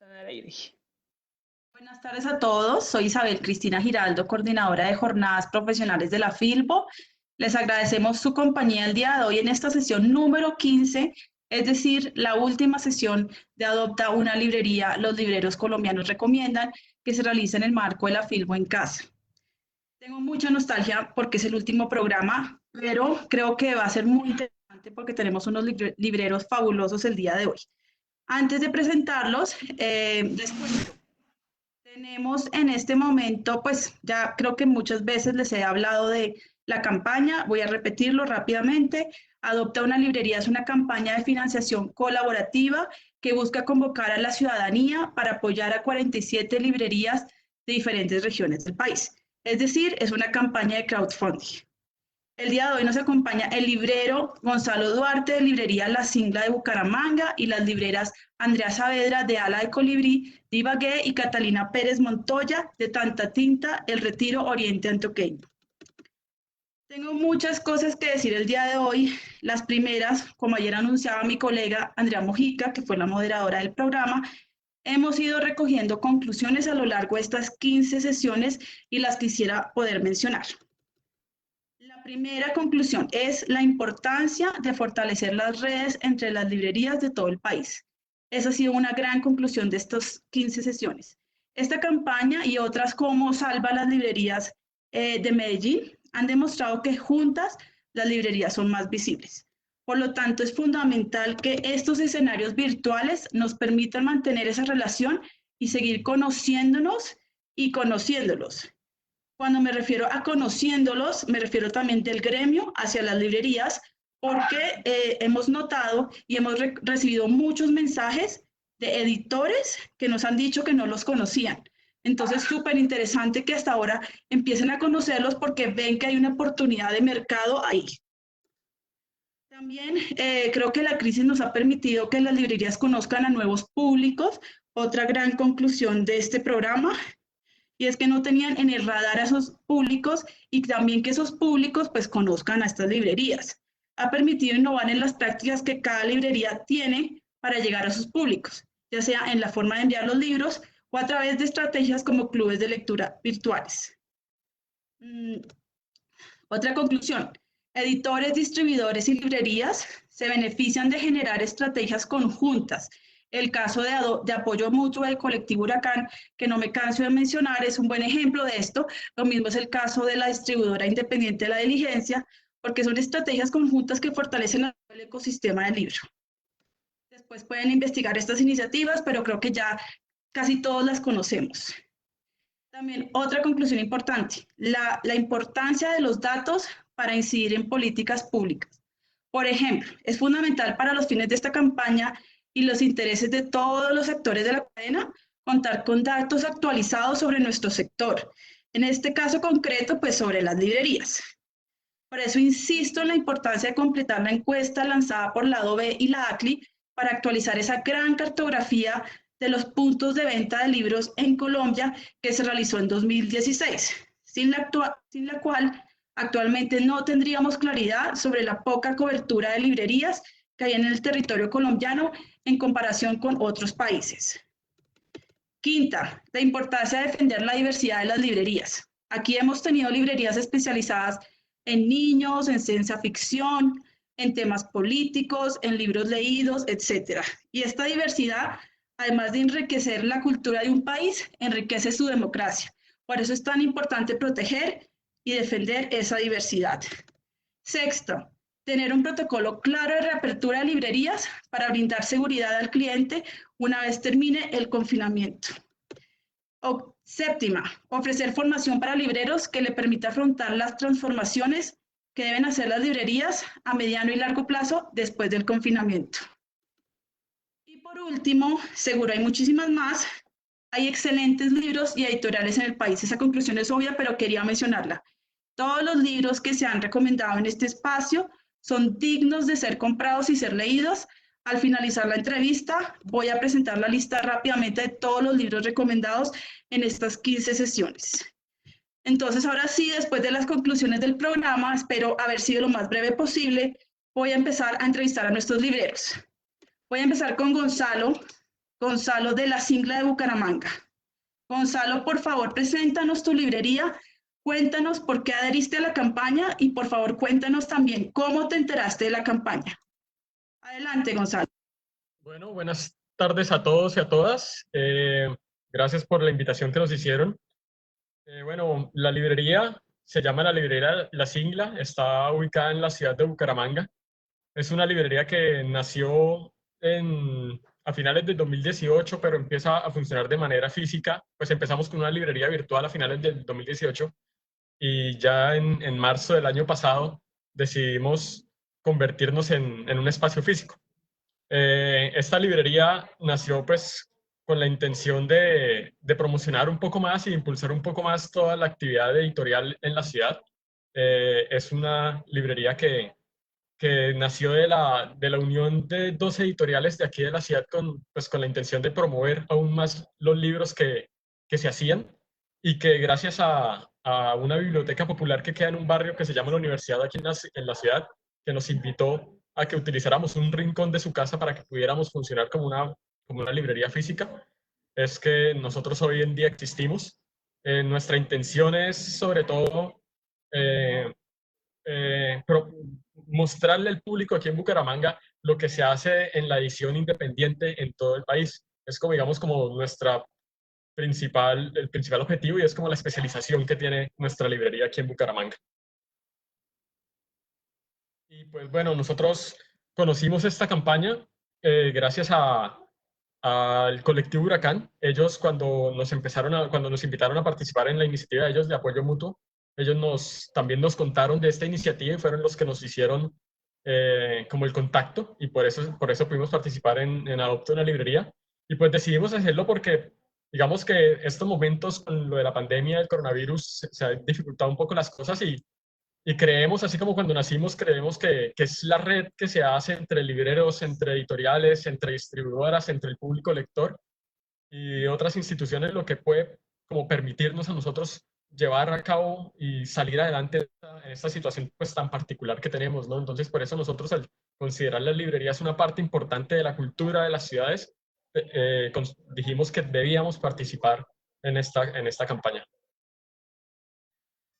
Al aire. Buenas tardes a todos. Soy Isabel Cristina Giraldo, coordinadora de jornadas profesionales de la Filbo. Les agradecemos su compañía el día de hoy en esta sesión número 15, es decir, la última sesión de Adopta una librería, los libreros colombianos recomiendan, que se realiza en el marco de la Filbo en casa. Tengo mucha nostalgia porque es el último programa, pero creo que va a ser muy interesante porque tenemos unos libreros fabulosos el día de hoy. Antes de presentarlos, después tenemos en este momento, pues ya creo que muchas veces les he hablado de la campaña, voy a repetirlo rápidamente. Adopta una librería es una campaña de financiación colaborativa que busca convocar a la ciudadanía para apoyar a 47 librerías de diferentes regiones del país. Es decir, es una campaña de crowdfunding. El día de hoy nos acompaña el librero Gonzalo Duarte de librería La Singla de Bucaramanga y las libreras Andrea Saavedra de Ala de Colibrí de Ibagué y Catalina Pérez Montoya de Tanta Tinta, El Retiro Oriente Antioqueño. Tengo muchas cosas que decir el día de hoy. Las primeras, como ayer anunciaba mi colega Andrea Mojica, que fue la moderadora del programa, hemos ido recogiendo conclusiones a lo largo de estas 15 sesiones y las quisiera poder mencionar. La primera conclusión es la importancia de fortalecer las redes entre las librerías de todo el país. Esa ha sido una gran conclusión de estas 15 sesiones. Esta campaña y otras como Salva las librerías de Medellín han demostrado que juntas las librerías son más visibles. Por lo tanto, es fundamental que estos escenarios virtuales nos permitan mantener esa relación y seguir conociéndonos y conociéndolos. Cuando me refiero a conociéndolos, me refiero también del gremio hacia las librerías, porque hemos notado y hemos recibido muchos mensajes de editores que nos han dicho que no los conocían. Entonces, súper interesante que hasta ahora empiecen a conocerlos porque ven que hay una oportunidad de mercado ahí. También creo que la crisis nos ha permitido que las librerías conozcan a nuevos públicos. Otra gran conclusión de este programa. Y es que no tenían en el radar a esos públicos y también que esos públicos pues conozcan a estas librerías. Ha permitido innovar en las prácticas que cada librería tiene para llegar a sus públicos, ya sea en la forma de enviar los libros o a través de estrategias como clubes de lectura virtuales. Otra conclusión, editores, distribuidores y librerías se benefician de generar estrategias conjuntas. El caso de apoyo mutuo del colectivo Huracán, que no me canso de mencionar, es un buen ejemplo de esto. Lo mismo es el caso de la distribuidora independiente de la diligencia, porque son estrategias conjuntas que fortalecen el ecosistema del libro. Después pueden investigar estas iniciativas, pero creo que ya casi todos las conocemos. También otra conclusión importante, la importancia de los datos para incidir en políticas públicas. Por ejemplo, es fundamental para los fines de esta campaña y los intereses de todos los sectores de la cadena, contar con datos actualizados sobre nuestro sector. En este caso concreto, pues sobre las librerías. Por eso insisto en la importancia de completar la encuesta lanzada por la ADOBE y la ACLI para actualizar esa gran cartografía de los puntos de venta de libros en Colombia que se realizó en 2016, sin la cual actualmente no tendríamos claridad sobre la poca cobertura de librerías que hay en el territorio colombiano en comparación con otros países. Quinta, la importancia de defender la diversidad de las librerías. Aquí hemos tenido librerías especializadas en niños, en ciencia ficción, en temas políticos, en libros leídos, etc. Y esta diversidad, además de enriquecer la cultura de un país, enriquece su democracia. Por eso es tan importante proteger y defender esa diversidad. Sexto, tener un protocolo claro de reapertura de librerías para brindar seguridad al cliente una vez termine el confinamiento. Séptima, ofrecer formación para libreros que le permita afrontar las transformaciones que deben hacer las librerías a mediano y largo plazo después del confinamiento. Y por último, seguro hay muchísimas más, hay excelentes libros y editoriales en el país. Esa conclusión es obvia, pero quería mencionarla. Todos los libros que se han recomendado en este espacio son dignos de ser comprados y ser leídos. Al finalizar la entrevista, voy a presentar la lista rápidamente de todos los libros recomendados en estas 15 sesiones. Entonces, ahora sí, después de las conclusiones del programa, espero haber sido lo más breve posible, voy a empezar a entrevistar a nuestros libreros. Voy a empezar con Gonzalo. Gonzalo de la Singla de Bucaramanga. Gonzalo, por favor, preséntanos tu librería, cuéntanos por qué adheriste a la campaña y por favor cuéntanos también cómo te enteraste de la campaña. Adelante, Gonzalo. Bueno, buenas tardes a todos y a todas. Gracias por la invitación que nos hicieron. Bueno, la librería se llama la librería La Singla, está ubicada en la ciudad de Bucaramanga. Es una librería que nació a finales del 2018, pero empieza a funcionar de manera física. Pues empezamos con una librería virtual a finales del 2018 y ya en marzo del año pasado decidimos convertirnos en un espacio físico. Esta librería nació pues con la intención de promocionar un poco más y impulsar un poco más toda la actividad editorial en la ciudad. Es una librería que nació de la unión de dos editoriales de aquí de la ciudad pues, con la intención de promover aún más los libros que se hacían y que gracias a una biblioteca popular que queda en un barrio que se llama la Universidad aquí en la ciudad, que nos invitó a que utilizáramos un rincón de su casa para que pudiéramos funcionar como una librería física, es que nosotros hoy en día existimos. Nuestra intención es sobre todo eh, pero mostrarle al público aquí en Bucaramanga lo que se hace en la edición independiente en todo el país. Es como, digamos, como el principal objetivo y es como la especialización que tiene nuestra librería aquí en Bucaramanga. Y pues bueno, nosotros conocimos esta campaña gracias al colectivo Huracán. Ellos cuando nos invitaron a participar en la iniciativa de ellos de apoyo mutuo, ellos también nos contaron de esta iniciativa y fueron los que nos hicieron como el contacto y por eso pudimos participar en Adopta una Librería. Y pues decidimos hacerlo porque digamos que estos momentos con lo de la pandemia del coronavirus se han dificultado un poco las cosas y creemos, así como cuando nacimos, creemos que es la red que se hace entre libreros, entre editoriales, entre distribuidoras, entre el público lector y otras instituciones, lo que puede como permitirnos a nosotros llevar a cabo y salir adelante en esta situación pues tan particular que tenemos, ¿no? Entonces, por eso nosotros al considerar las librerías una parte importante de la cultura de las ciudades, dijimos que debíamos participar en esta campaña.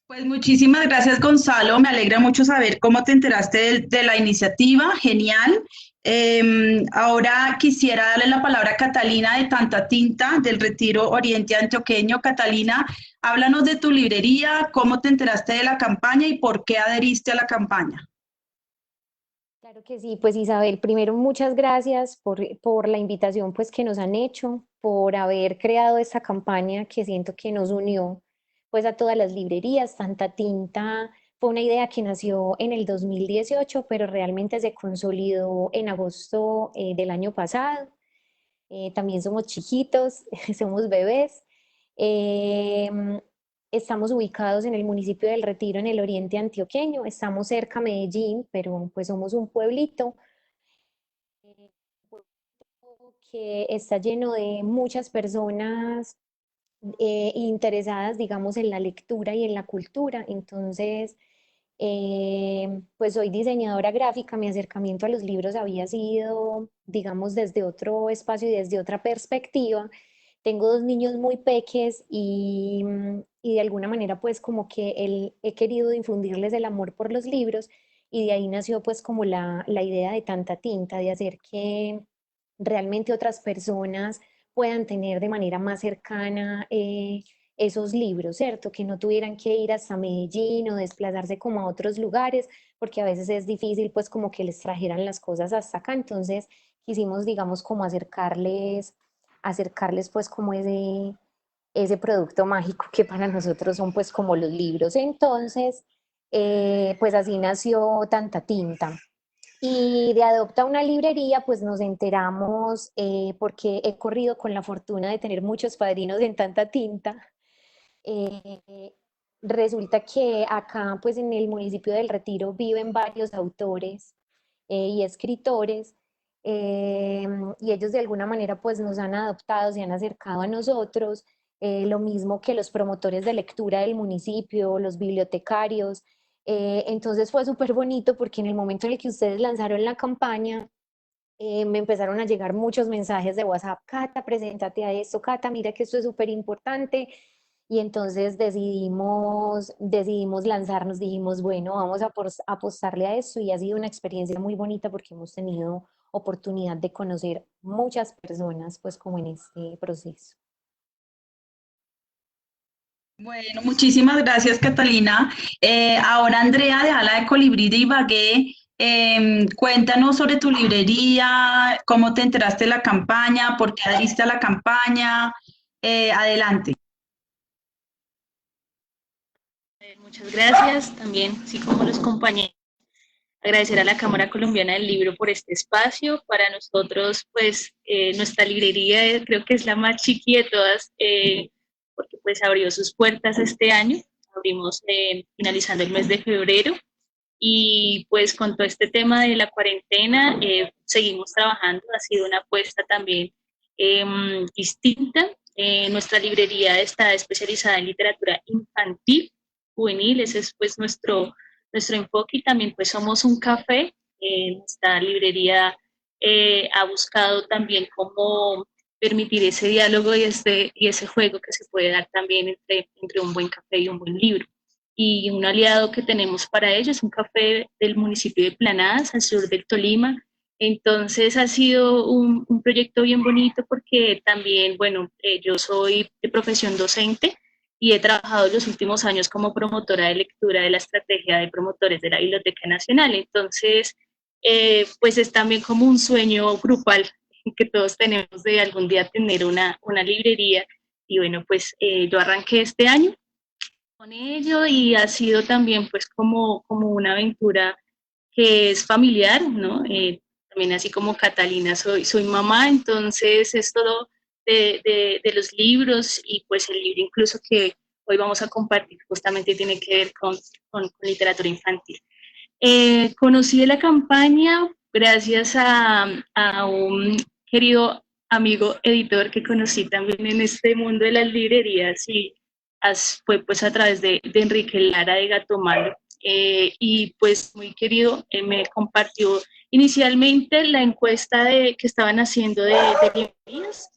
Pues muchísimas gracias, Gonzalo. Me alegra mucho saber cómo te enteraste de la iniciativa. Genial. Ahora quisiera darle la palabra a Catalina de Tanta Tinta, del Retiro Oriente Antioqueño. Catalina, háblanos de tu librería, cómo te enteraste de la campaña y por qué adheriste a la campaña. Claro que sí, pues Isabel, primero muchas gracias por la invitación pues que nos han hecho, por haber creado esta campaña que siento que nos unió pues a todas las librerías. Tanta Tinta fue una idea que nació en el 2018, pero realmente se consolidó en agosto del año pasado. También somos chiquitos, somos bebés. Em, Estamos ubicados en el municipio del Retiro, en el oriente antioqueño. Estamos cerca a Medellín, pero pues somos un pueblito que está lleno de muchas personas interesadas, digamos, en la lectura y en la cultura. Entonces, pues soy diseñadora gráfica, mi acercamiento a los libros había sido, digamos, desde otro espacio y desde otra perspectiva. Tengo dos niños muy peques y de alguna manera pues como que he querido infundirles el amor por los libros y de ahí nació pues como la idea de Tanta Tinta, de hacer que realmente otras personas puedan tener de manera más cercana esos libros, ¿cierto? Que no tuvieran que ir hasta Medellín o desplazarse como a otros lugares, porque a veces es difícil pues como que les trajeran las cosas hasta acá. Entonces quisimos, digamos, como acercarles pues como ese producto mágico que para nosotros son pues como los libros. Entonces, pues así nació Tanta Tinta. Y de Adopta una Librería, pues nos enteramos porque he corrido con la fortuna de tener muchos padrinos en Tanta Tinta. Eh, Resulta que acá, pues en el municipio del Retiro, viven varios autores y escritores, eh, y ellos de alguna manera pues nos han adoptado, se han acercado a nosotros, lo mismo que los promotores de lectura del municipio, los bibliotecarios. Entonces fue súper bonito porque en el momento en el que ustedes lanzaron la campaña, me empezaron a llegar muchos mensajes de WhatsApp: Cata, preséntate a esto, Cata, mira que esto es súper importante. Y entonces decidimos lanzarnos, dijimos, bueno, vamos a apostarle a esto, y ha sido una experiencia muy bonita porque hemos tenido oportunidad de conocer muchas personas, pues como en este proceso. Bueno, muchísimas gracias, Catalina. Ahora, Andrea, de Ala de Colibrí de Ibagué, cuéntanos sobre tu librería, cómo te enteraste de la campaña, por qué adheriste a la campaña. Adelante. Muchas gracias. También, así como los compañeros, agradecer a la Cámara Colombiana del Libro por este espacio. Para nosotros, pues, nuestra librería creo que es la más chiqui de todas, porque pues abrió sus puertas este año. Abrimos finalizando el mes de febrero. Y pues con todo este tema de la cuarentena, seguimos trabajando. Ha sido una apuesta también distinta. Nuestra librería está especializada en literatura infantil, juvenil. Ese es pues nuestro enfoque, y también pues somos un café. Nuestra librería ha buscado también cómo permitir ese diálogo y ese juego que se puede dar también entre un buen café y un buen libro. Y un aliado que tenemos para ello es un café del municipio de Planadas, al sur del Tolima. Entonces ha sido un proyecto bien bonito porque también, bueno, yo soy de profesión docente y he trabajado los últimos años como promotora de lectura de la estrategia de promotores de la Biblioteca Nacional. Entonces, pues es también como un sueño grupal que todos tenemos de algún día tener una librería. Y bueno, pues yo arranqué este año con ello, y ha sido también pues como una aventura que es familiar, ¿no? También así como Catalina soy mamá, entonces es todo de los libros, y pues el libro incluso que hoy vamos a compartir justamente tiene que ver con literatura infantil. Conocí de la campaña gracias a un querido amigo editor que conocí también en este mundo de las librerías, y fue pues a través de Enrique Lara de Gato Malo. Y pues muy querido, me compartió inicialmente la encuesta que estaban haciendo de bienvenidos,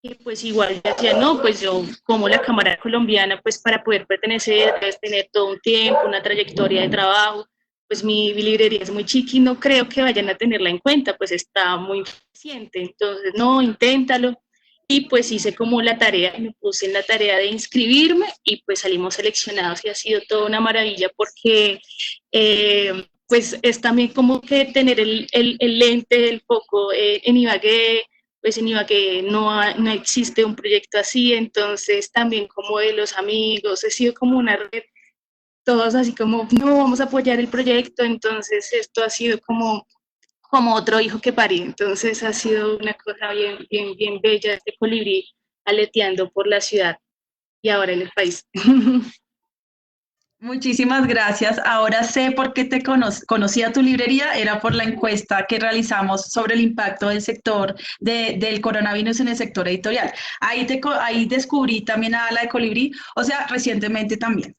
y pues igual decía, no, pues yo como la Cámara Colombiana, pues para poder pertenecer debes tener todo un tiempo, una trayectoria de trabajo. Pues mi librería es muy chiqui, no creo que vayan a tenerla en cuenta, pues está muy reciente. Entonces no, inténtalo. Y pues hice como la tarea, me puse en la tarea de inscribirme, y pues salimos seleccionados, y ha sido toda una maravilla porque pues es también como que tener el lente, el foco en Ibagué. Pues en Ibagué no existe un proyecto así, entonces también como de los amigos, he sido como una red, todos así como, no, vamos a apoyar el proyecto. Entonces esto ha sido como otro hijo que parí. Entonces ha sido una cosa bien, bien, bien bella, este colibrí aleteando por la ciudad y ahora en el país. Muchísimas gracias. Ahora sé por qué te conocía tu librería, era por la encuesta que realizamos sobre el impacto del sector del coronavirus en el sector editorial. Ahí descubrí también a la de Colibrí, o sea, recientemente también.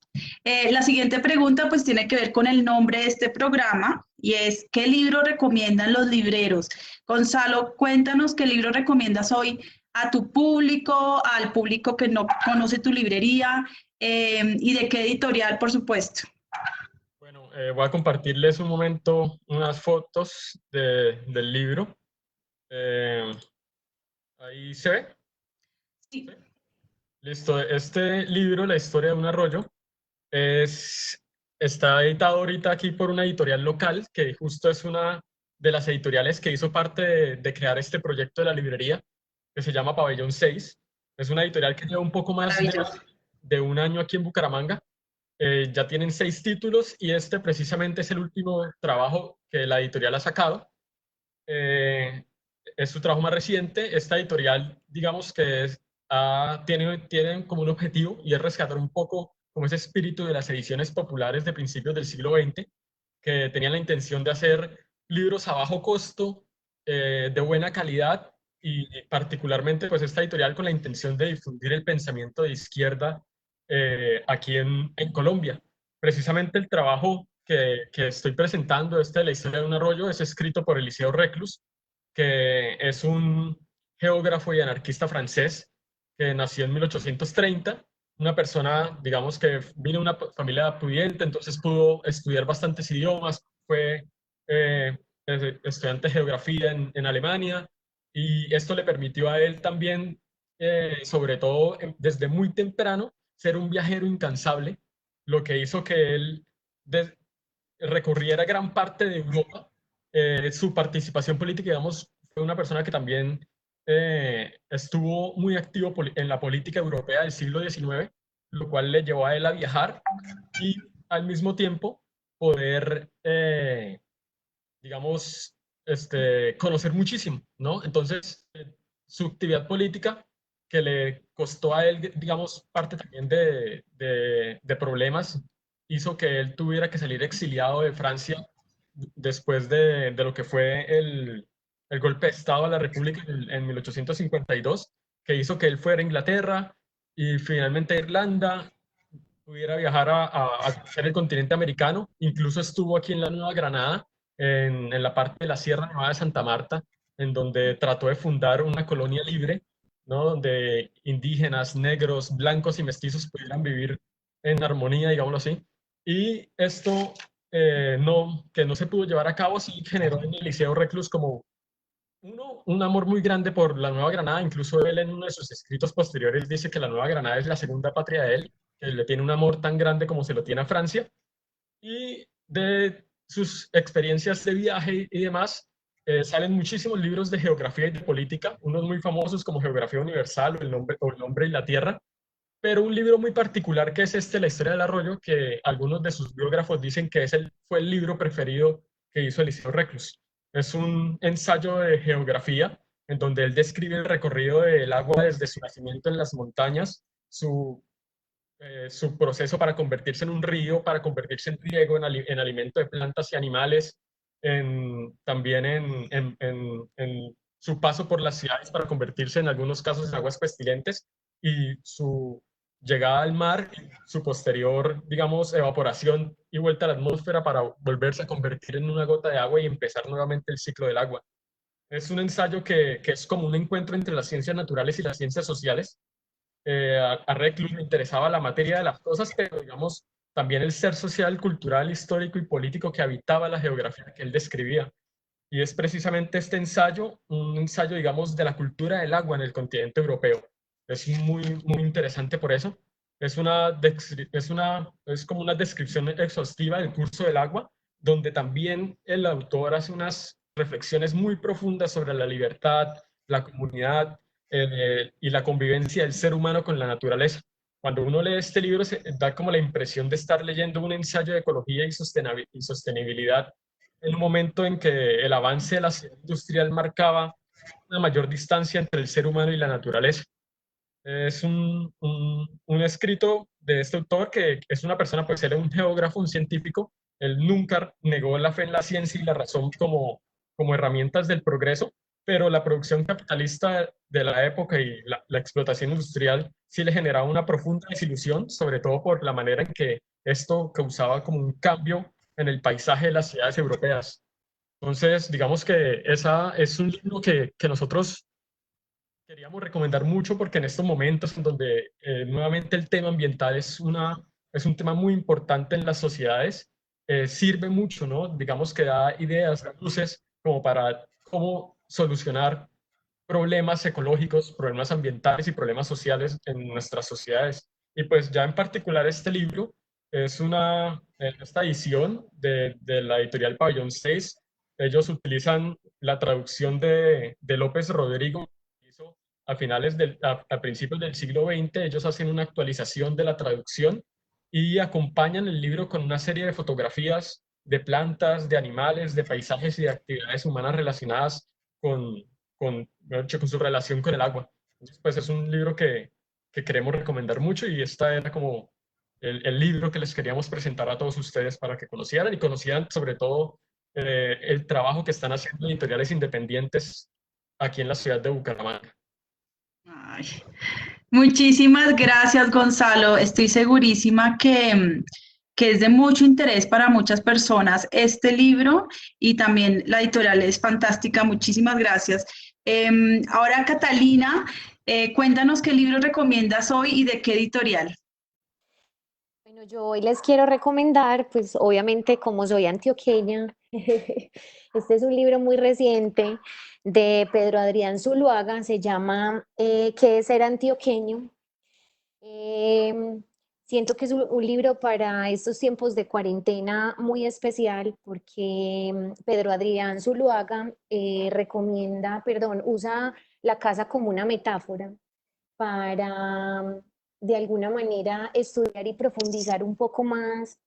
La siguiente pregunta pues tiene que ver con el nombre de este programa, y es, ¿qué libro recomiendan los libreros? Gonzalo, cuéntanos qué libro recomiendas hoy a tu público, al público que no conoce tu librería, y de qué editorial, por supuesto. Bueno, voy a compartirles un momento unas fotos del libro. Ahí se ve. Sí. Listo. Este libro, La historia de un arroyo, está editado ahorita aquí por una editorial local, que justo es una de las editoriales que hizo parte de crear este proyecto de la librería, que se llama Pabellón 6. Es una editorial que lleva un poco más de un año aquí en Bucaramanga. Ya tienen 6 títulos, y este precisamente es el último trabajo que la editorial ha sacado. Eh, es su trabajo más reciente. Esta editorial, digamos que tienen como un objetivo, y es rescatar un poco como ese espíritu de las ediciones populares de principios del siglo XX, que tenían la intención de hacer libros a bajo costo, de buena calidad, y particularmente pues esta editorial con la intención de difundir el pensamiento de izquierda aquí en Colombia. Precisamente el trabajo que estoy presentando, de la historia de un arroyo, es escrito por Eliseo Reclus, que es un geógrafo y anarquista francés que nació en 1830, una persona, digamos, que vino de una familia pudiente, entonces pudo estudiar bastantes idiomas, fue eh, estudiante de geografía en Alemania, y esto le permitió a él también, sobre todo desde muy temprano, ser un viajero incansable, lo que hizo que él recorriera gran parte de Europa. Su participación política, digamos, fue una persona que también estuvo muy activo en la política europea del siglo XIX, lo cual le llevó a él a viajar y al mismo tiempo poder, digamos, conocer muchísimo, ¿no? Entonces, su actividad política, que le costó a él, digamos, parte también de problemas, hizo que él tuviera que salir exiliado de Francia después de lo que fue el golpe de Estado a la República en 1852, que hizo que él fuera a Inglaterra y finalmente a Irlanda, pudiera viajar a conocer el continente americano, incluso estuvo aquí en la Nueva Granada, en la parte de la Sierra Nevada de Santa Marta, en donde trató de fundar una colonia libre, ¿no? Donde indígenas, negros, blancos y mestizos pudieran vivir en armonía, digámoslo así. Y esto que no se pudo llevar a cabo, sí generó en el Liceo Reclus como un amor muy grande por la Nueva Granada. Incluso él en uno de sus escritos posteriores dice que la Nueva Granada es la segunda patria de él, que le tiene un amor tan grande como se lo tiene a Francia. Y de sus experiencias de viaje y demás, salen muchísimos libros de geografía y de política, unos muy famosos como Geografía Universal o El Hombre y la Tierra, pero un libro muy particular que es La Historia del Arroyo, que algunos de sus biógrafos dicen que fue el libro preferido que hizo Eliseo Reclus. Es un ensayo de geografía en donde él describe el recorrido del agua desde su nacimiento en las montañas, su proceso para convertirse en un río, para convertirse en riego, en alimento de plantas y animales, también en su paso por las ciudades para convertirse en algunos casos en aguas pestilentes, y su llegada al mar, su posterior, digamos, evaporación y vuelta a la atmósfera para volverse a convertir en una gota de agua y empezar nuevamente el ciclo del agua. Es un ensayo que es como un encuentro entre las ciencias naturales y las ciencias sociales. A Reclus le interesaba la materia de las cosas, pero digamos, también el ser social, cultural, histórico y político que habitaba la geografía que él describía. Y es precisamente este ensayo, un ensayo, digamos, de la cultura del agua en el continente europeo. Es muy interesante por eso. Es como una descripción exhaustiva del curso del agua, donde también el autor hace unas reflexiones muy profundas sobre la libertad, la comunidad, y la convivencia del ser humano con la naturaleza. Cuando uno lee este libro, se da como la impresión de estar leyendo un ensayo de ecología y sostenibilidad en un momento en que el avance de la ciudad industrial marcaba una mayor distancia entre el ser humano y la naturaleza. Es un escrito de este autor que es una persona, pues él es un geógrafo, un científico. Él nunca negó la fe en la ciencia y la razón como herramientas del progreso, pero la producción capitalista de la época y la explotación industrial sí le generaba una profunda desilusión, sobre todo por la manera en que esto causaba como un cambio en el paisaje de las ciudades europeas. Entonces, digamos que esa es un libro que nosotros queríamos recomendar mucho, porque en estos momentos en donde nuevamente el tema ambiental es un tema muy importante en las sociedades, sirve mucho, ¿no? Digamos que da ideas, da luces como para cómo solucionar problemas ecológicos, problemas ambientales y problemas sociales en nuestras sociedades. Y pues ya en particular este libro es esta edición de la editorial Pabellón 6. Ellos utilizan la traducción de López Rodrigo. A principios del siglo XX, ellos hacen una actualización de la traducción y acompañan el libro con una serie de fotografías de plantas, de animales, de paisajes y de actividades humanas relacionadas con su relación con el agua. Entonces, pues es un libro que queremos recomendar mucho, y esta era como el libro que les queríamos presentar a todos ustedes para que conocieran y conocieran sobre todo el trabajo que están haciendo editoriales independientes aquí en la ciudad de Bucaramanga. Ay, muchísimas gracias, Gonzalo. Estoy segurísima que que es de mucho interés para muchas personas este libro y también la editorial es fantástica. Muchísimas gracias. Ahora, Catalina, cuéntanos qué libro recomiendas hoy y de qué editorial. Bueno, yo hoy les quiero recomendar, pues obviamente como soy antioqueña, este es un libro muy reciente de Pedro Adrián Zuluaga, se llama ¿Qué es ser antioqueño? Em, Siento que es un libro para estos tiempos de cuarentena muy especial porque Pedro Adrián Zuluaga recomienda, perdón, usa la casa como una metáfora para, de alguna manera, estudiar y profundizar un poco más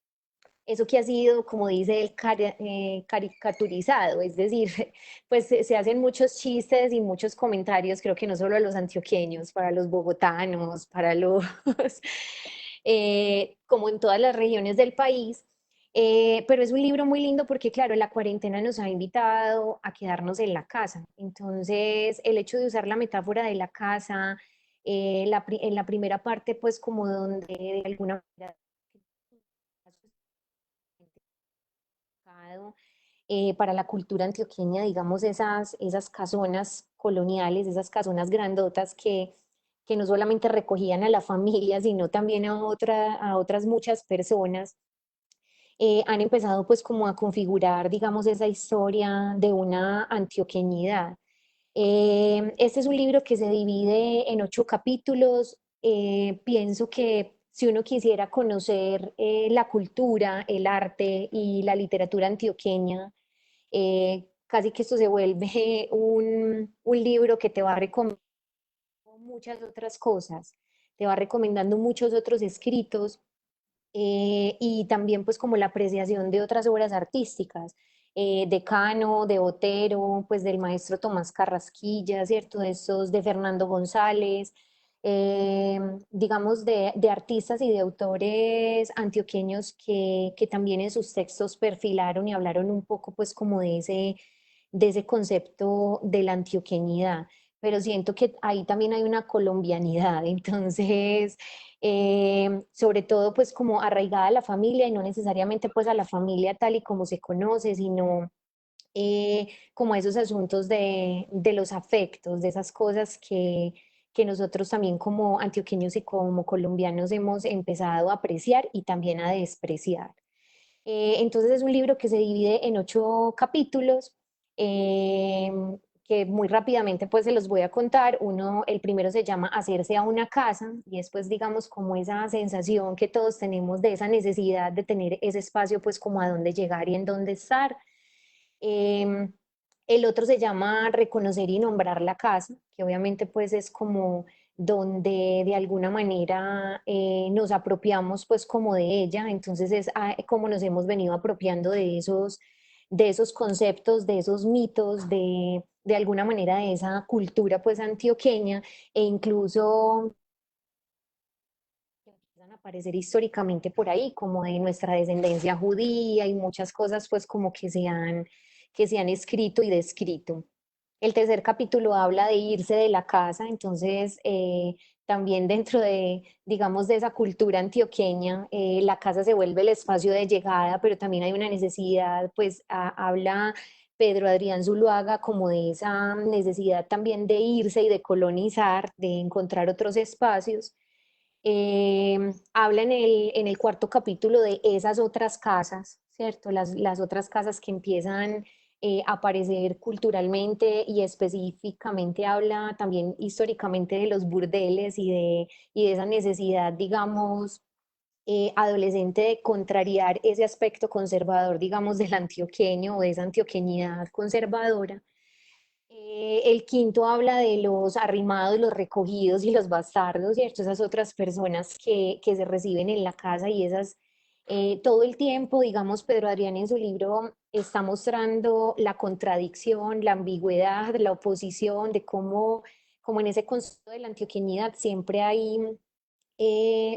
eso que ha sido, como dice él, caricaturizado, es decir, pues se hacen muchos chistes y muchos comentarios, creo que no solo a los antioqueños, para los bogotanos, para los, como en todas las regiones del país. Pero es un libro muy lindo porque, claro, la cuarentena nos ha invitado a quedarnos en la casa. Entonces, el hecho de usar la metáfora de la casa, en la primera parte, pues como donde de alguna manera para la cultura antioqueña, digamos, esas casonas coloniales, esas casonas grandotas que no solamente recogían a la familia, sino también a otras muchas personas, han empezado pues como a configurar, digamos, esa historia de una antioqueñidad. Este es un libro que se divide en 8 capítulos. Pienso que si uno quisiera conocer la cultura, el arte y la literatura antioqueña, casi que esto se vuelve un libro que te va recomendando muchas otras cosas, te va recomendando muchos otros escritos y también pues como la apreciación de otras obras artísticas, de Cano, de Botero, pues del maestro Tomás Carrasquilla, ¿cierto? De esos, de Fernando González, eh, digamos de artistas y de autores antioqueños que también en sus textos perfilaron y hablaron un poco pues como de ese concepto de la antioqueñidad, pero siento que ahí también hay una colombianidad, entonces sobre todo pues como arraigada a la familia y no necesariamente pues a la familia tal y como se conoce, sino como a esos asuntos de los afectos, de esas cosas que nosotros también como antioqueños y como colombianos hemos empezado a apreciar y también a despreciar. Entonces es un libro que se divide en 8 capítulos, eh, que muy rápidamente pues se los voy a contar. Uno, el primero se llama Hacerse a una casa y después digamos como esa sensación que todos tenemos de esa necesidad de tener ese espacio pues como a dónde llegar y en dónde estar. Em, el otro se llama Reconocer y nombrar la casa, que obviamente pues es como donde de alguna manera nos apropiamos pues como de ella, entonces es como nos hemos venido apropiando de esos conceptos, de esos mitos, de alguna manera de esa cultura pues antioqueña e incluso que empiezan a aparecer históricamente por ahí, como de nuestra descendencia judía y muchas cosas pues como que se han escrito y descrito. El tercer capítulo habla de irse de la casa, entonces también dentro de, digamos, de esa cultura antioqueña, la casa se vuelve el espacio de llegada, pero también hay una necesidad, pues habla Pedro Adrián Zuluaga como de esa necesidad también de irse y de colonizar, de encontrar otros espacios. Habla en el cuarto capítulo de esas otras casas, ¿cierto? Las otras casas que empiezan a aparecer culturalmente y específicamente habla también históricamente de los burdeles y de esa necesidad, digamos, adolescente de contrariar ese aspecto conservador, digamos, del antioqueño o de esa antioqueñidad conservadora. El quinto habla de los arrimados, los recogidos y los bastardos, ¿cierto? Esas otras personas que se reciben en la casa y esas, todo el tiempo, digamos, Pedro Adrián en su libro está mostrando la contradicción, la ambigüedad, la oposición, de cómo, como en ese concepto de la antioqueñidad siempre hay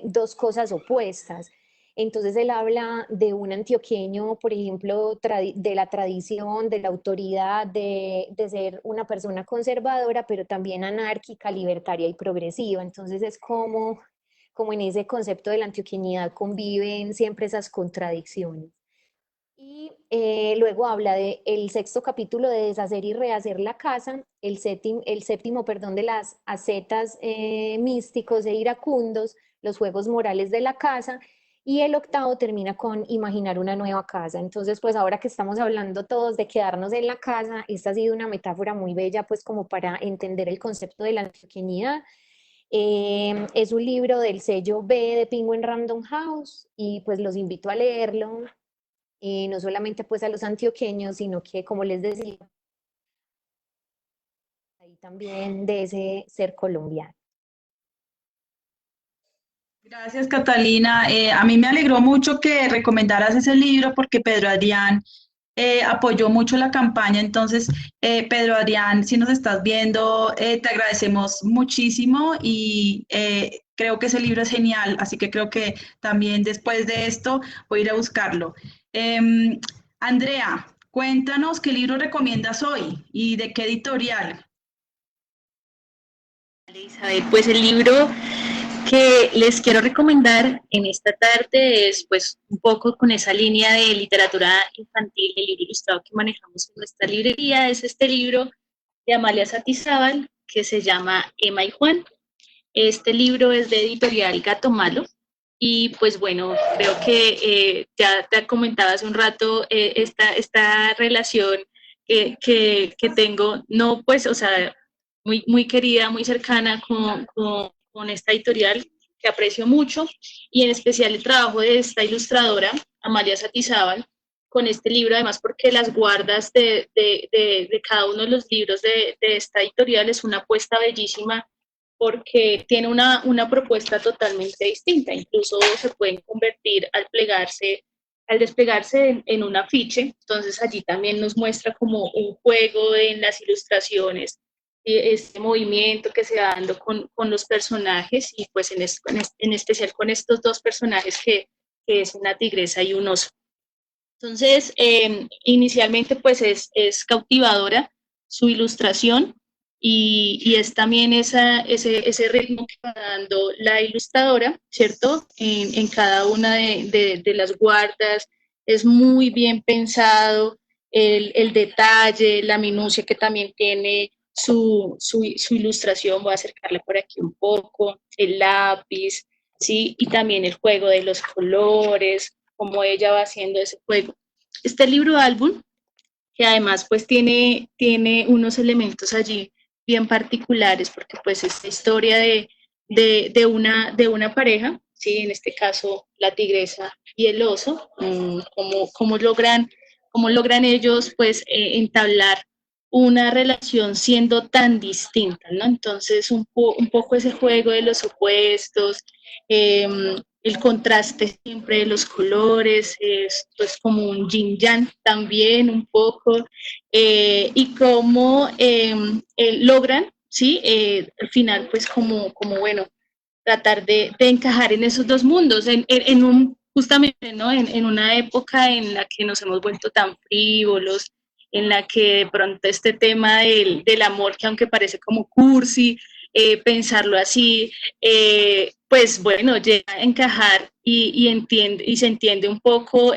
dos cosas opuestas. Entonces él habla de un antioqueño, por ejemplo, de la tradición, de la autoridad, de ser una persona conservadora, pero también anárquica, libertaria y progresiva. Entonces es como como en ese concepto de la antioqueñidad conviven siempre esas contradicciones. Y luego habla de el sexto capítulo de deshacer y rehacer la casa, el séptimo, perdón, de las ascetas místicos e iracundos, los juegos morales de la casa, y el octavo termina con imaginar una nueva casa. Entonces, pues ahora que estamos hablando todos de quedarnos en la casa, esta ha sido una metáfora muy bella, pues como para entender el concepto de la antioqueñidad. Es un libro del sello B de Penguin Random House y pues los invito a leerlo, no solamente pues a los antioqueños, sino que como les decía, ahí también de ese ser colombiano. Gracias, Catalina. A mí me alegró mucho que recomendaras ese libro porque Pedro Adrián apoyó mucho la campaña. Entonces, Pedro Adrián, si nos estás viendo, te agradecemos muchísimo y creo que ese libro es genial. Así que creo que también después de esto voy a ir a buscarlo. Andrea, cuéntanos qué libro recomiendas hoy y de qué editorial. Isabel, pues el libro que les quiero recomendar en esta tarde es pues un poco con esa línea de literatura infantil, el libro ilustrado que manejamos en nuestra librería, es este libro de Amalia Satizábal que se llama Emma y Juan. Este libro es de editorial Gato Malo y pues bueno, creo que ya te comentaba hace un rato esta relación que tengo, no pues, o sea, muy querida, muy cercana con esta editorial que aprecio mucho y en especial el trabajo de esta ilustradora, Amalia Satizábal, con este libro, además porque las guardas de cada uno de los libros de esta editorial es una apuesta bellísima porque tiene una propuesta totalmente distinta, incluso se pueden convertir al desplegarse en un afiche, entonces allí también nos muestra como un juego en las ilustraciones, este movimiento que se va dando con los personajes y pues en especial con estos dos personajes que es una tigresa y un oso. Entonces, inicialmente pues es cautivadora su ilustración y es también ese ritmo que va dando la ilustradora, ¿cierto? En cada una de las guardas, es muy bien pensado el detalle, la minucia que también tiene su ilustración, voy a acercarla por aquí un poco, el lápiz, ¿sí? Y también el juego de los colores, cómo ella va haciendo ese juego. Este libro álbum, que además pues tiene unos elementos allí bien particulares, porque pues es la historia de una pareja, ¿sí? En este caso la tigresa y el oso, cómo logran ellos pues entablar una relación siendo tan distinta, ¿no? Entonces un poco ese juego de los opuestos, el contraste siempre de los colores, es pues como un yin yang también un poco, y cómo logran, ¿sí? Al final pues como bueno, tratar de encajar en esos dos mundos, en un, justamente, ¿no? En una época en la que nos hemos vuelto tan frívolos, en la que de pronto este tema del amor, que aunque parece como cursi, pensarlo así, pues bueno, llega a encajar y se entiende un poco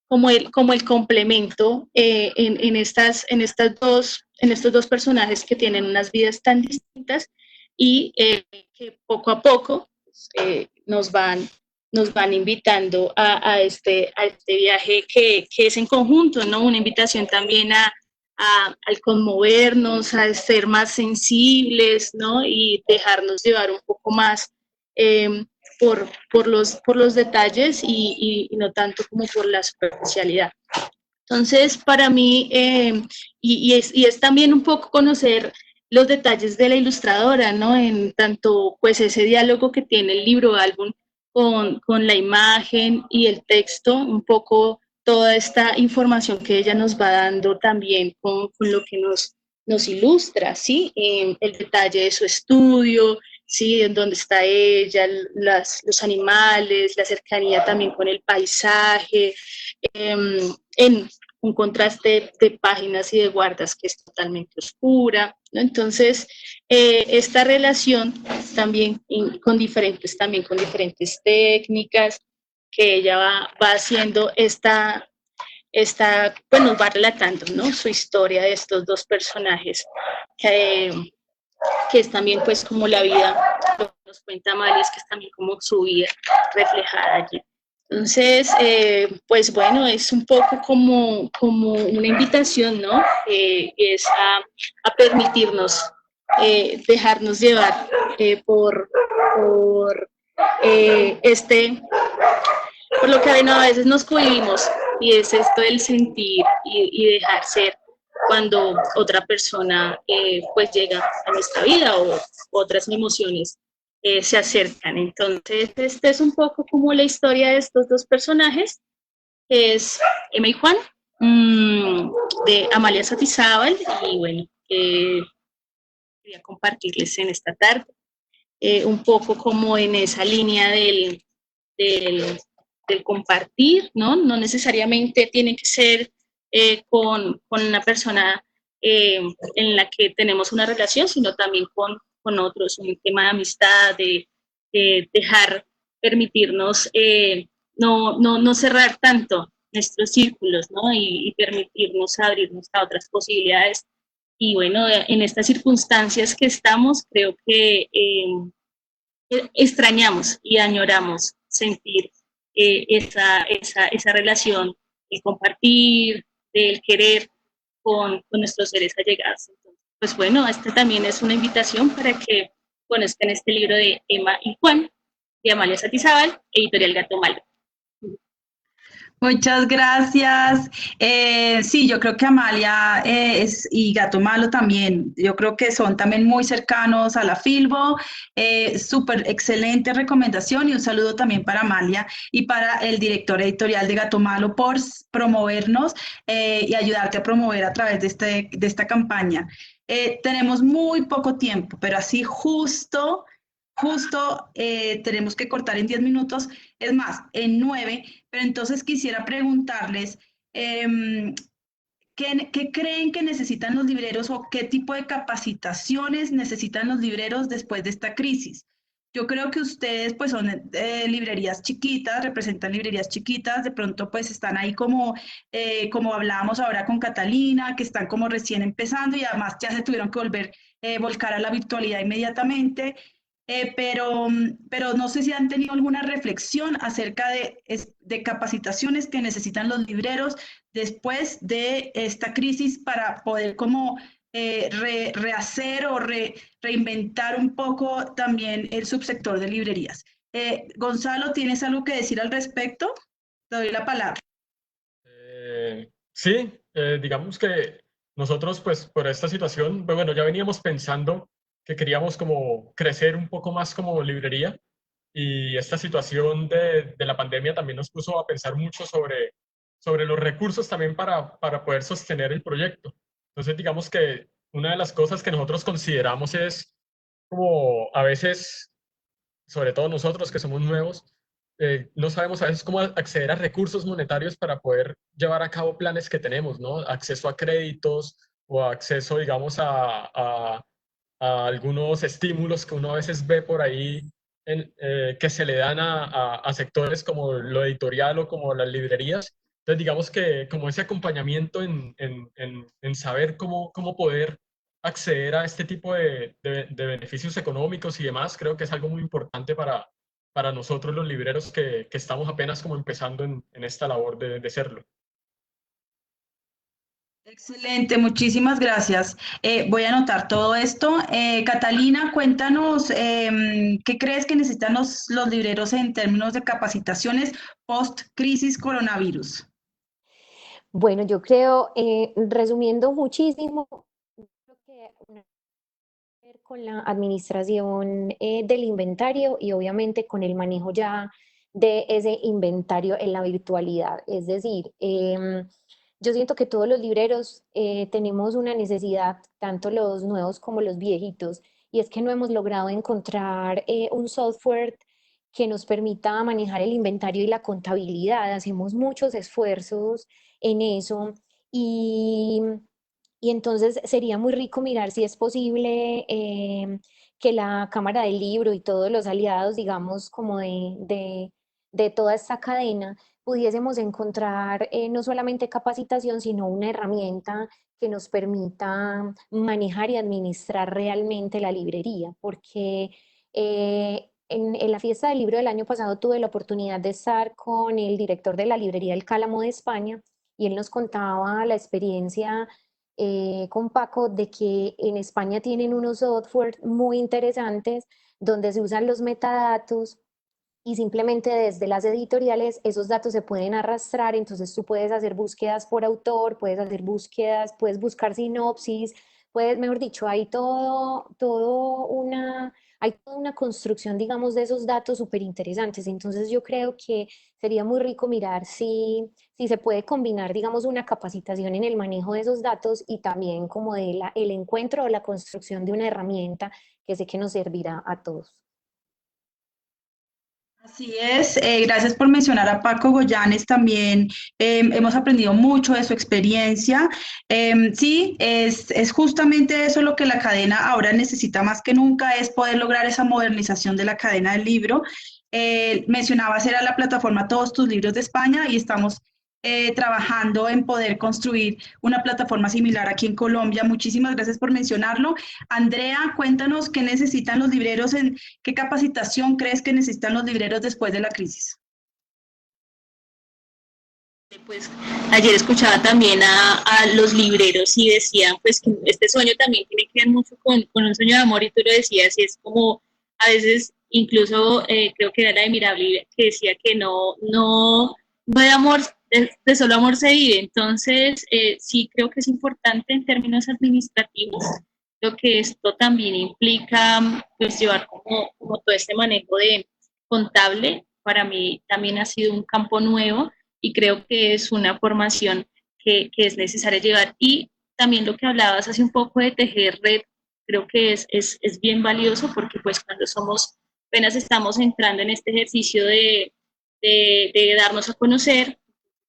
como el complemento en estos dos personajes que tienen unas vidas tan distintas y que poco a poco nos van invitando a este viaje que es en conjunto, ¿no? Una invitación también al conmovernos, a ser más sensibles, ¿no? Y dejarnos llevar un poco más por los detalles y no tanto como por la superficialidad. Entonces, para mí, y es también un poco conocer los detalles de la ilustradora, ¿no? En tanto, pues, ese diálogo que tiene el libro álbum con la imagen y el texto, un poco toda esta información que ella nos va dando también con lo que nos ilustra, ¿sí? El detalle de su estudio, ¿sí? En dónde está ella, los animales, la cercanía también con el paisaje, en un contraste de páginas y de guardas que es totalmente oscura, ¿no? Entonces, esta relación también también con diferentes técnicas que ella va haciendo pues nos va relatando, ¿no? Su historia de estos dos personajes, que, que es también pues como la vida, lo que nos cuenta Amalia, es que es también como su vida reflejada allí. Entonces, pues bueno, es un poco como una invitación, ¿no? Es a permitirnos dejarnos llevar por por lo que a veces nos cohibimos, y es esto del sentir y dejar ser cuando otra persona pues llega a nuestra vida o otras emociones se acercan. Entonces, este es un poco como la historia de estos dos personajes, que es Emma y Juan, de Amalia Satizábal, y bueno, quería compartirles en esta tarde un poco como en esa línea del, del compartir, ¿no? No necesariamente tiene que ser con una persona en la que tenemos una relación, sino también con otros, un tema de amistad, de dejar, permitirnos no cerrar tanto nuestros círculos, ¿no? Y permitirnos abrirnos a otras posibilidades. Y bueno, en estas circunstancias que estamos, creo que extrañamos y añoramos sentir esa relación, el compartir, el querer con nuestros seres allegados. Entonces, pues bueno, esta también es una invitación para que conozcan este libro de Emma y Juan, de Amalia Satizábal, editorial Gato Malo. Muchas gracias. Sí, yo creo que Amalia y Gato Malo también, yo creo que son también muy cercanos a la Filbo. Súper excelente recomendación y un saludo también para Amalia y para el director editorial de Gato Malo por promovernos y ayudarte a promover a través de esta campaña. Tenemos muy poco tiempo, pero así justo tenemos que cortar en 10 minutos, es más, en 9, pero entonces quisiera preguntarles, ¿qué creen que necesitan los libreros o qué tipo de capacitaciones necesitan los libreros después de esta crisis? Yo creo que ustedes pues son librerías chiquitas, representan librerías chiquitas, de pronto pues están ahí como hablábamos ahora con Catalina, que están como recién empezando y además ya se tuvieron que volcar a la virtualidad inmediatamente. Pero no sé si han tenido alguna reflexión acerca de capacitaciones que necesitan los libreros después de esta crisis para poder como rehacer o reinventar un poco también el subsector de librerías. Gonzalo, ¿tienes algo que decir al respecto? Te doy la palabra. Sí, digamos que nosotros pues por esta situación, pues, bueno, ya veníamos pensando que queríamos como crecer un poco más como librería, y esta situación de la pandemia también nos puso a pensar mucho sobre los recursos también para poder sostener el proyecto. Entonces, digamos que una de las cosas que nosotros consideramos es como a veces, sobre todo nosotros que somos nuevos, no sabemos a veces cómo acceder a recursos monetarios para poder llevar a cabo planes que tenemos, ¿no? Acceso a créditos o acceso, digamos, a algunos estímulos que uno a veces ve por ahí que se le dan a sectores como lo editorial o como las librerías. Entonces, digamos que como ese acompañamiento en saber cómo poder acceder a este tipo de beneficios económicos y demás, creo que es algo muy importante para nosotros los libreros que estamos apenas como empezando en esta labor de serlo. Excelente, muchísimas gracias. Voy a anotar todo esto. Catalina, cuéntanos, ¿qué crees que necesitan los libreros en términos de capacitaciones post-crisis coronavirus? Bueno, yo creo, resumiendo muchísimo, creo que una que ver con la administración del inventario y obviamente con el manejo ya de ese inventario en la virtualidad. Es decir, yo siento que todos los libreros tenemos una necesidad, tanto los nuevos como los viejitos, y es que no hemos logrado encontrar un software que nos permita manejar el inventario y la contabilidad. Hacemos muchos esfuerzos en eso y, y entonces sería muy rico mirar si es posible que la Cámara del Libro y todos los aliados, digamos, como de toda esta cadena, pudiésemos encontrar no solamente capacitación, sino una herramienta que nos permita manejar y administrar realmente la librería, porque en la fiesta del libro del año pasado tuve la oportunidad de estar con el director de la librería El Cálamo de España y él nos contaba la experiencia con Paco de que en España tienen unos software muy interesantes donde se usan los metadatos y simplemente desde las editoriales esos datos se pueden arrastrar, entonces tú puedes hacer búsquedas por autor, puedes hacer búsquedas, puedes buscar sinopsis, puedes, mejor dicho, hay toda una construcción, digamos, de esos datos súper interesantes. Entonces yo creo que sería muy rico mirar si se puede combinar, digamos, una capacitación en el manejo de esos datos y también como el encuentro o la construcción de una herramienta que sé que nos servirá a todos. Así es, gracias por mencionar a Paco Goyanes también. Hemos aprendido mucho de su experiencia. Sí, es justamente eso lo que la cadena ahora necesita más que nunca, es poder lograr esa modernización de la cadena del libro. Mencionabas, era la plataforma Todos tus libros de España y estamos trabajando en poder construir una plataforma similar aquí en Colombia. Muchísimas gracias por mencionarlo. Andrea, cuéntanos qué necesitan los libreros, qué capacitación crees que necesitan los libreros después de la crisis. Pues ayer escuchaba también a los libreros y decían pues que este sueño también tiene que ver mucho con un sueño de amor y tú lo decías y es como a veces incluso creo que era la de Mirabli que decía que no de amor, de solo amor se vive. Entonces sí creo que es importante en términos administrativos lo que esto también implica pues llevar como todo este manejo de contable. Para mí también ha sido un campo nuevo y creo que es una formación que es necesaria llevar. Y también lo que hablabas hace un poco de tejer red, creo que es bien valioso porque pues cuando apenas estamos entrando en este ejercicio de darnos a conocer,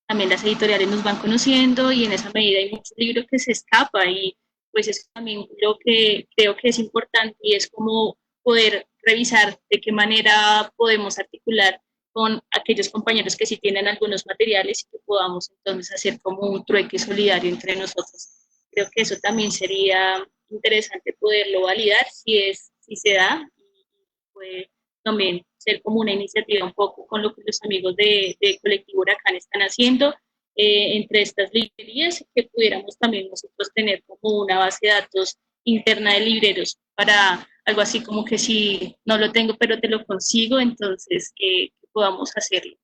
también las editoriales nos van conociendo y en esa medida hay muchos libros que se escapan y pues es también lo que creo que es importante y es como poder revisar de qué manera podemos articular con aquellos compañeros que sí tienen algunos materiales y que podamos entonces hacer como un trueque solidario entre nosotros. Creo que eso también sería interesante poderlo validar si se da y puede también ser como una iniciativa un poco con lo que los amigos de Colectivo Huracán están haciendo entre estas librerías, que pudiéramos también nosotros tener como una base de datos interna de libreros para algo así como que si no lo tengo pero te lo consigo, entonces que podamos hacerlo.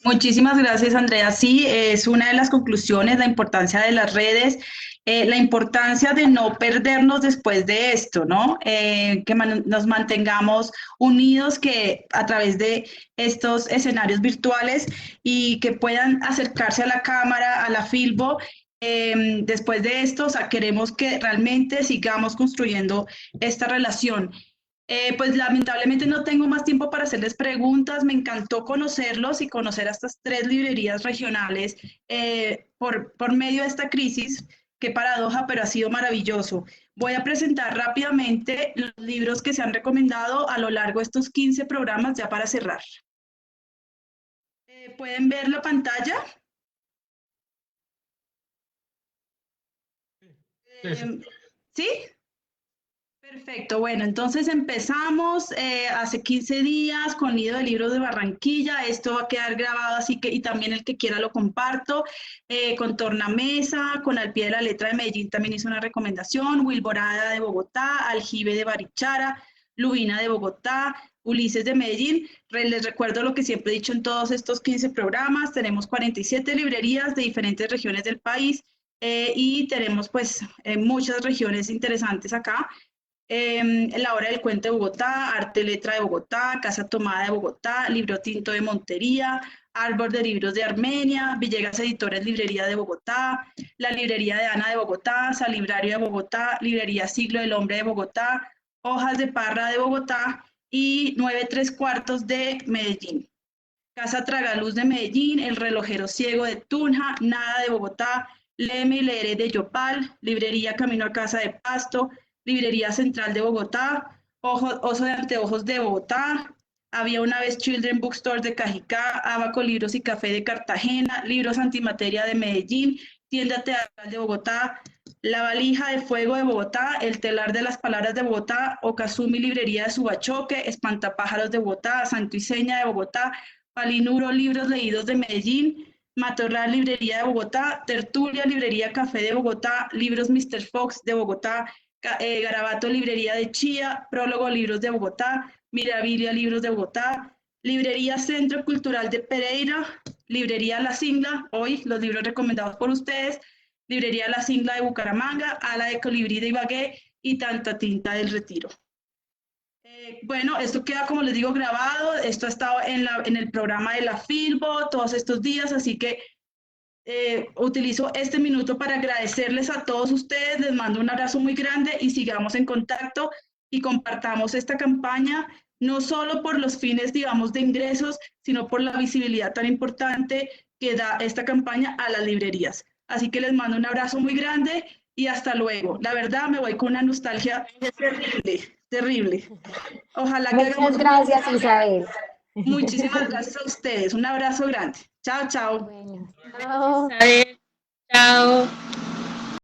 Muchísimas gracias, Andrea. Sí, es una de las conclusiones, la importancia de las redes, la importancia de no perdernos después de esto, ¿no? Que nos mantengamos unidos, que a través de estos escenarios virtuales y que puedan acercarse a la cámara, a la Filbo. Después de esto, o sea, queremos que realmente sigamos construyendo esta relación. Pues lamentablemente no tengo más tiempo para hacerles preguntas. Me encantó conocerlos y conocer a estas 3 librerías regionales por medio de esta crisis. Qué paradoja, pero ha sido maravilloso. Voy a presentar rápidamente los libros que se han recomendado a lo largo de estos 15 programas ya para cerrar. ¿Pueden ver la pantalla? ¿Sí? Perfecto, bueno, entonces empezamos hace 15 días con Nido de Libros de Barranquilla. Esto va a quedar grabado, así que, y también el que quiera lo comparto, con Tornamesa, con Al Pie de la Letra de Medellín también hizo una recomendación, Wilborada de Bogotá, Aljibe de Barichara, Lubina de Bogotá, Ulises de Medellín. Les recuerdo lo que siempre he dicho en todos estos 15 programas, tenemos 47 librerías de diferentes regiones del país y tenemos pues muchas regiones interesantes acá. La Hora del Cuento de Bogotá, Arte Letra de Bogotá, Casa Tomada de Bogotá, Libro Tinto de Montería, Árbol de Libros de Armenia, Villegas Editores Librería de Bogotá, la Librería de Ana de Bogotá, Salibrario de Bogotá, Librería Siglo del Hombre de Bogotá, Hojas de Parra de Bogotá y 9 3/4 de Medellín. Casa Tragaluz de Medellín, El Relojero Ciego de Tunja, Nada de Bogotá, Léeme y Leeré de Yopal, Librería Camino a Casa de Pasto, Librería Central de Bogotá, Oso de Anteojos de Bogotá, Había una vez Children Bookstore de Cajicá, Abaco Libros y Café de Cartagena, Libros Antimateria de Medellín, Tienda Teatral de Bogotá, La Valija de Fuego de Bogotá, El Telar de las Palabras de Bogotá, Okazumi Librería de Subachoque, Espantapájaros de Bogotá, Santo y Seña de Bogotá, Palinuro Libros Leídos de Medellín, Matorral Librería de Bogotá, Tertulia Librería Café de Bogotá, Libros Mr. Fox de Bogotá, Garabato Librería de Chía, Prólogo Libros de Bogotá, Mirabilia Libros de Bogotá, Librería Centro Cultural de Pereira, Librería La Singla, hoy los libros recomendados por ustedes, Librería La Singla de Bucaramanga, Ala de Colibrí de Ibagué y Tanta Tinta del Retiro. Bueno, esto queda, como les digo, grabado. Esto ha estado en el programa de la Filbo todos estos días, así que utilizo este minuto para agradecerles a todos ustedes. Les mando un abrazo muy grande y sigamos en contacto y compartamos esta campaña, no solo por los fines, digamos, de ingresos, sino por la visibilidad tan importante que da esta campaña a las librerías. Así que les mando un abrazo muy grande y hasta luego. La verdad, me voy con una nostalgia terrible, terrible. Ojalá que Muchas gracias, Isabel. Muchísimas gracias a ustedes. Un abrazo grande. Chao, chao. Bueno, chao. Chao.